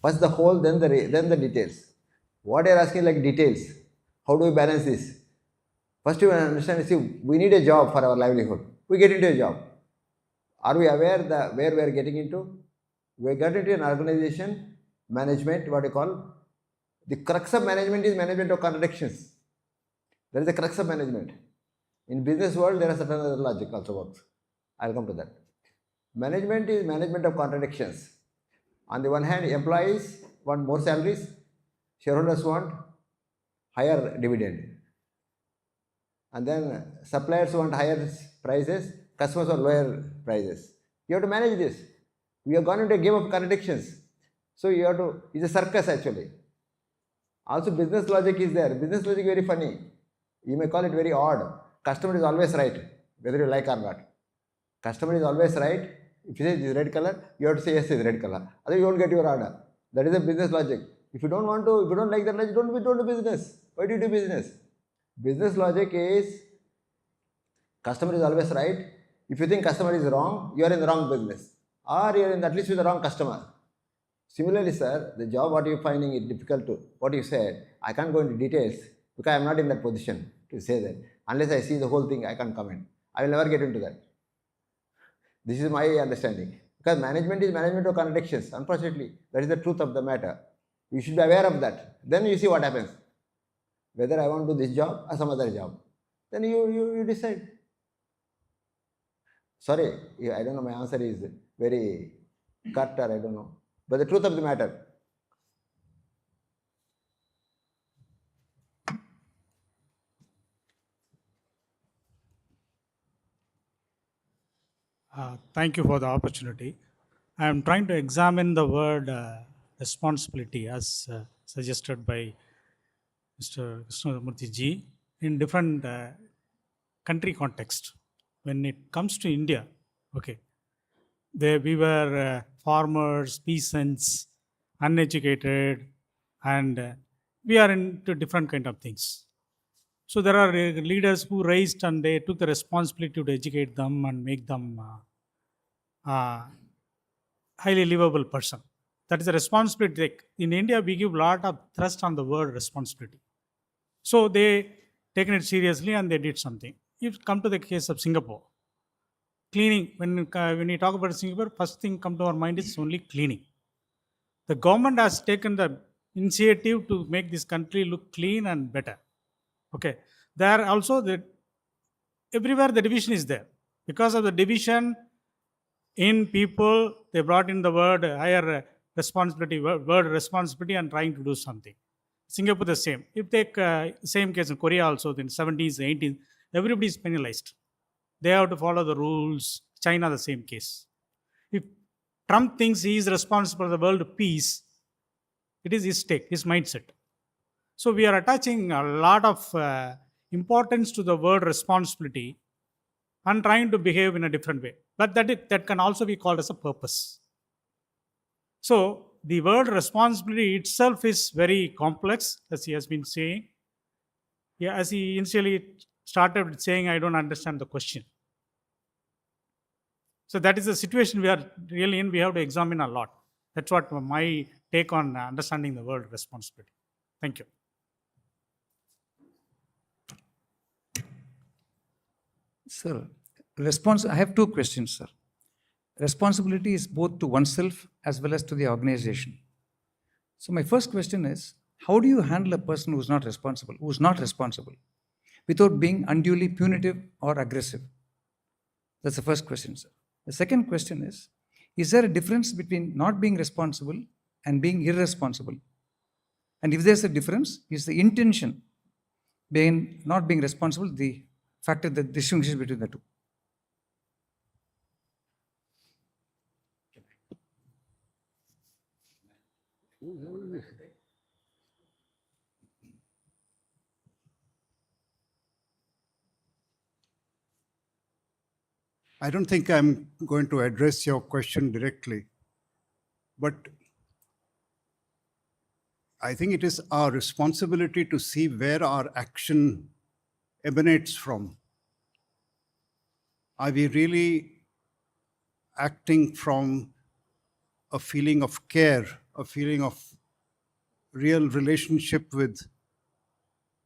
First the whole, then the details. What you are asking, like details. How do we balance this? First you understand, see, we need a job for our livelihood. We get into a job. Are we aware that where we are getting into? We get into an organization, management, what you call. The crux of management is management of contradictions. There is a crux of management. In business world, there are certain other logic also works. I will come to that. Management is management of contradictions. On the one hand, employees want more salaries, shareholders want higher dividend. And then suppliers want higher prices, customers want lower prices. You have to manage this. We have gone into a game of contradictions. So you have to, it's a circus actually. Also business logic is there. Business logic is very funny. You may call it very odd. Customer is always right, whether you like or not. Customer is always right. If you say this is red color, you have to say yes, it is red color. Otherwise you won't get your order. That is a business logic. If you don't want to, if you don't like that logic, don't do business. Why do you do business? Business logic is customer is always right. If you think customer is wrong, you are in the wrong business. Or you are in at least with the wrong customer. Similarly, sir, the job what you are finding it difficult to, what you said, I can't go into details because I am not in that position to say that. Unless I see the whole thing, I can't comment. I will never get into that. This is my understanding. Because management is management of contradictions. Unfortunately, that is the truth of the matter. You should be aware of that. Then you see what happens. Whether I want to do this job or some other job. Then you decide. Sorry, I don't know, my answer is very cut or I don't know. But the truth of the matter. Thank you for the opportunity. I am trying to examine the word responsibility as suggested by Mr. Krishnamurthi ji in different country context. When it comes to India, okay, we were farmers, peasants, uneducated, and we are into different kind of things. So there are leaders who raised and they took the responsibility to educate them and make them highly livable person. That is a responsibility. In India, we give a lot of thrust on the word responsibility. So they taken it seriously and they did something. You come to the case of Singapore. Cleaning, when you talk about Singapore, first thing come to our mind is only cleaning. The government has taken the initiative to make this country look clean and better. Okay, there also everywhere the division is there. Because of the division in people, they brought in the word higher responsibility, word responsibility and trying to do something. Singapore the same. If take same case in Korea also, in 70s, 80s, everybody is penalized. They have to follow the rules. China the same case. If Trump thinks he is responsible for the world peace, it is his take, his mindset. So we are attaching a lot of importance to the word responsibility and trying to behave in a different way. But that can also be called as a purpose. So the word responsibility itself is very complex, as he has been saying. Yeah, as he initially started with saying, I don't understand the question. So that is the situation we are really in. We have to examine a lot. That's what my take on understanding the word responsibility. Thank you. Sir, I have two questions, sir. Responsibility is both to oneself as well as to the organization. So my first question is, how do you handle a person who's not responsible, without being unduly punitive or aggressive? That's the first question, sir. The second question is there a difference between not being responsible and being irresponsible? And if there's a difference, is the intention being not being responsible the factor that distinguishes between the two? I don't think I'm going to address your question directly, but I think it is our responsibility to see where our action emanates from. Are we really acting from a feeling of care, a feeling of real relationship with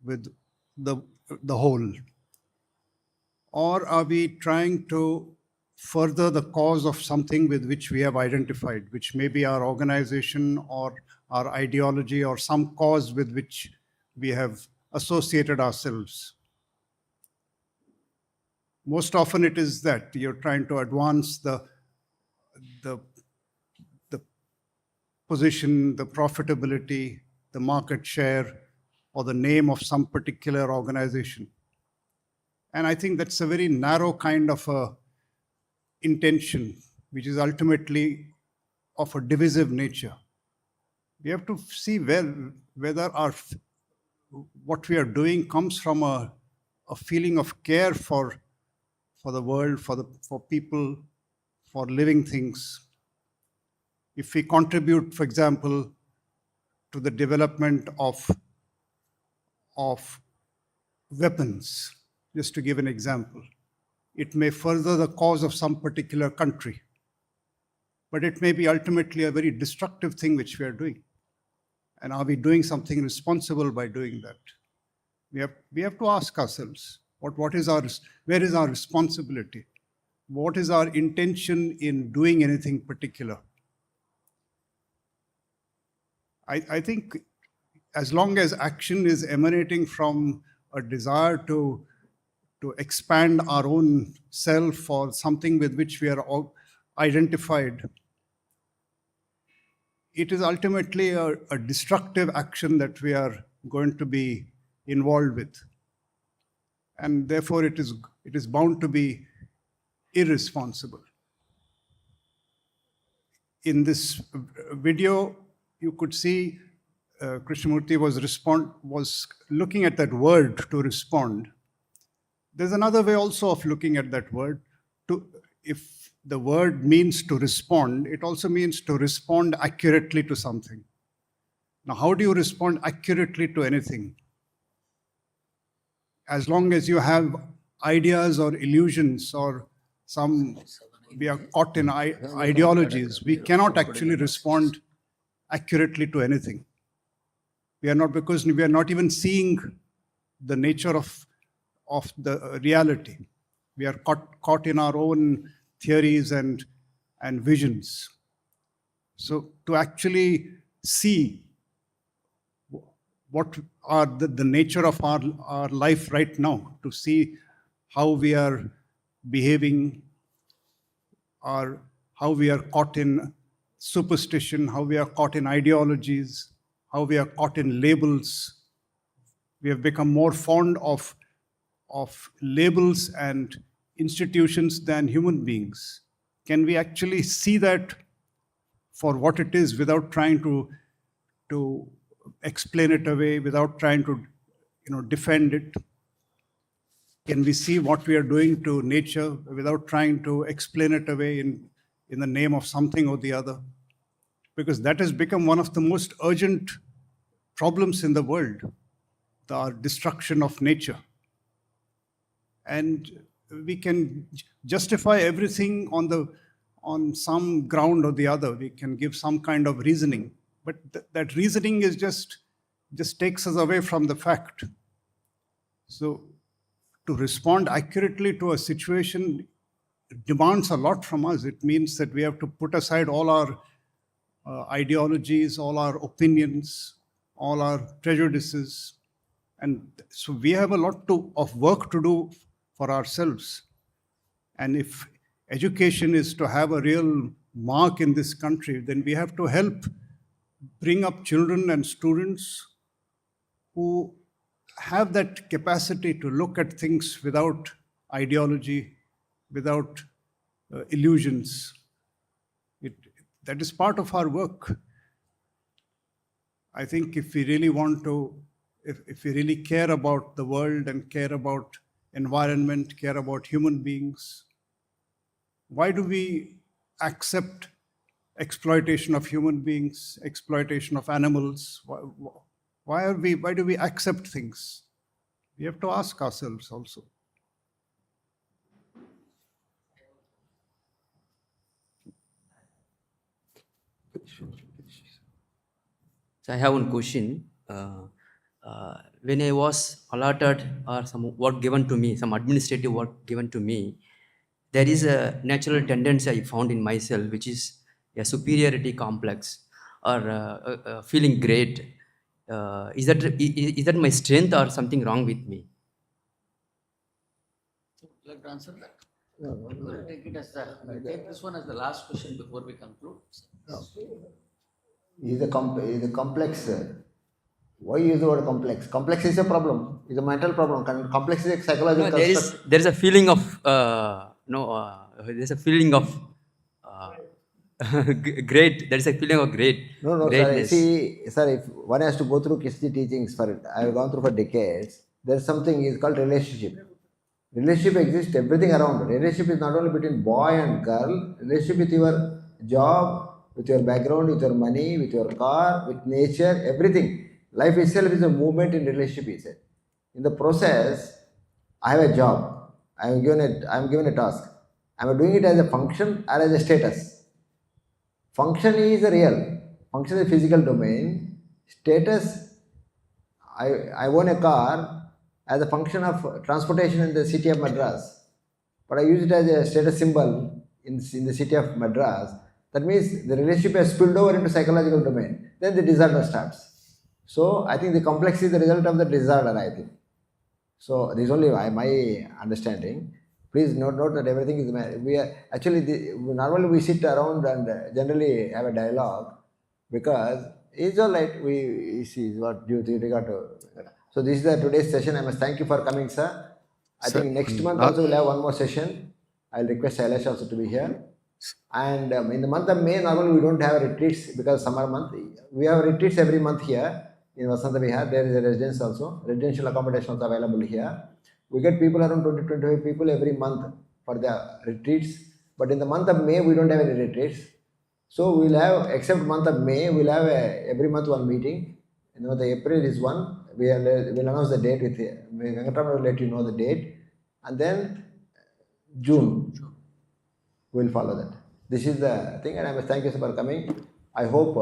the whole? Or are we trying to further the cause of something with which we have identified, which may be our organization or our ideology or some cause with which we have associated ourselves? Most often it is that you're trying to advance the position, the profitability, the market share, or the name of some particular organization. And I think that's a very narrow kind of a intention, which is ultimately of a divisive nature. We have to see whether what we are doing comes from a feeling of care for the world, for people, for living things. If we contribute, for example, to the development of weapons, just to give an example, it may further the cause of some particular country, but it may be ultimately a very destructive thing which we are doing. And are we doing something responsible by doing that? We have to ask ourselves, where is our responsibility? What is our intention in doing anything particular? I think as long as action is emanating from a desire to expand our own self or something with which we are all identified, it is ultimately a destructive action that we are going to be involved with. And therefore it is bound to be irresponsible. In this video, you could see Krishnamurti was looking at that word to respond. There's another way also of looking at that word. If the word means to respond, it also means to respond accurately to something. Now, how do you respond accurately to anything? As long as you have ideas or illusions or we are caught in ideologies, we cannot actually respond accurately to anything. Because we are not even seeing the nature of the reality. We are caught in our own theories and visions. So to actually see what are the nature of our life right now, to see how we are behaving, or how we are caught in superstition, how we are caught in ideologies, how we are caught in labels. We have become more fond of labels and institutions than human beings. Can we actually see that for what it is without trying to explain it away, without trying to defend it? Can we see what we are doing to nature without trying to explain it away in the name of something or the other? because that has become one of the most urgent problems in the world, the destruction of nature. And we can justify everything on some ground or the other. We can give some kind of reasoning, but that reasoning is just takes us away from the fact. So to respond accurately to a situation demands a lot from us. It means that we have to put aside all our ideologies, all our opinions, all our prejudices. And so we have a lot of work to do for ourselves. And if education is to have a real mark in this country, then we have to help bring up children and students who have that capacity to look at things without ideology, without illusions. That is part of our work. I think if we really want to, if we really care about the world and care about environment, care about human beings, why do we accept exploitation of human beings, exploitation of animals? Why do we accept things? We have to ask ourselves also. So I have one question. When I was allotted or some work given to me, some administrative work given to me, there is a natural tendency I found in myself, which is a superiority complex or feeling great. Is that my strength or something wrong with me? Would you like to answer that? No, we'll take it as take this one as the last question before we conclude. Is a complex. Why use the word complex? Complex is a problem. It's a mental problem. Complex is a psychological construct. There is a feeling of there's a feeling of great. There is a feeling of great. No, greatness. Sir, if one has to go through Krishna teachings I have gone through for decades, there's something is called relationship. Relationship exists everything around. Relationship is not only between boy and girl, relationship with your job, with your background, with your money, with your car, with nature, everything. Life itself is a movement in relationship, he said. In the process, I have a job. I am given a task. I am doing it as a function or as a status. Function is real. Function is a physical domain. Status, I own a car as a function of transportation in the city of Madras. But I use it as a status symbol in the city of Madras. That means the relationship has spilled over into psychological domain. Then the disorder starts. So I think the complex is the result of the disorder, I think. So this is only my understanding. Please note that everything is, normally we sit around and generally have a dialogue because it's all right, we see what you regard to. So this is today's session. I must thank you for coming, sir. I think next month also we'll have one more session. I'll request Shailesh also to be here. And in the month of May, normally we don't have retreats because summer month. We have retreats every month here in Vasantha Vihar. There is a residence also, residential accommodation also available here. We get people around 20-25 people every month for the retreats. But in the month of May, we don't have any retreats. So we'll have, except month of May, we'll have every month one meeting. In the month of April is one. We'll announce the date with Venkatram will let you know the date. And then June, we'll follow that. This is the thing, and I must thank you for coming. I hope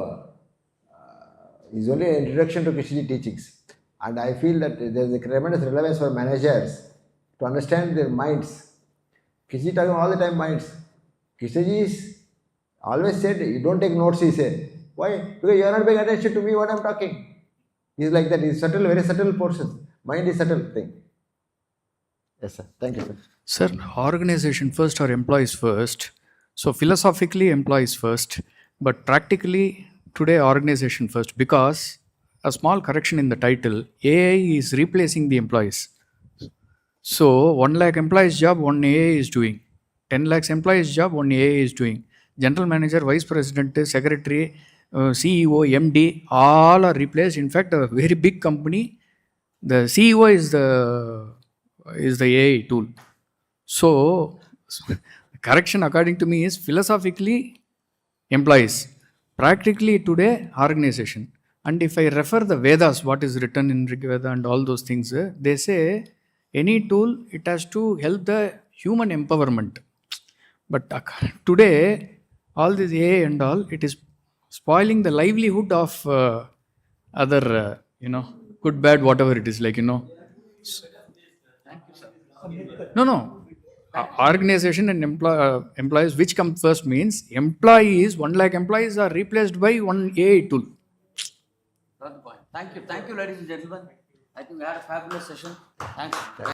it's only an introduction to Krishnaji teachings. And I feel that there is a tremendous relevance for managers to understand their minds. Krishnaji talking all the time minds. Krishnaji always said, you don't take notes, he said. Why? Because you are not paying attention to me what I am talking. He's like that. He's subtle, very subtle portions. Mind is subtle thing. Yes, sir. Thank you, sir. Sir, organization first or employees first? So philosophically, employees first, but practically today organization first, because a small correction in the title, AI is replacing the employees. So 1 lakh employees job, one AI is doing. 10 lakhs employees job, one AI is doing. General manager, vice president, secretary, CEO, MD, all are replaced. In fact, a very big company, the CEO is the AI tool. So correction according to me is philosophically employees, practically today organization. And if I refer the Vedas, what is written in Rig Veda and all those things, they say any tool, it has to help the human empowerment. But today, all this AI and all, it is spoiling the livelihood of other, good, bad, whatever it is, No, no. Organization and employees, which come first means employees, 1 lakh employees are replaced by one AI tool. Thank you, ladies and gentlemen. I think we had a fabulous session. Thanks.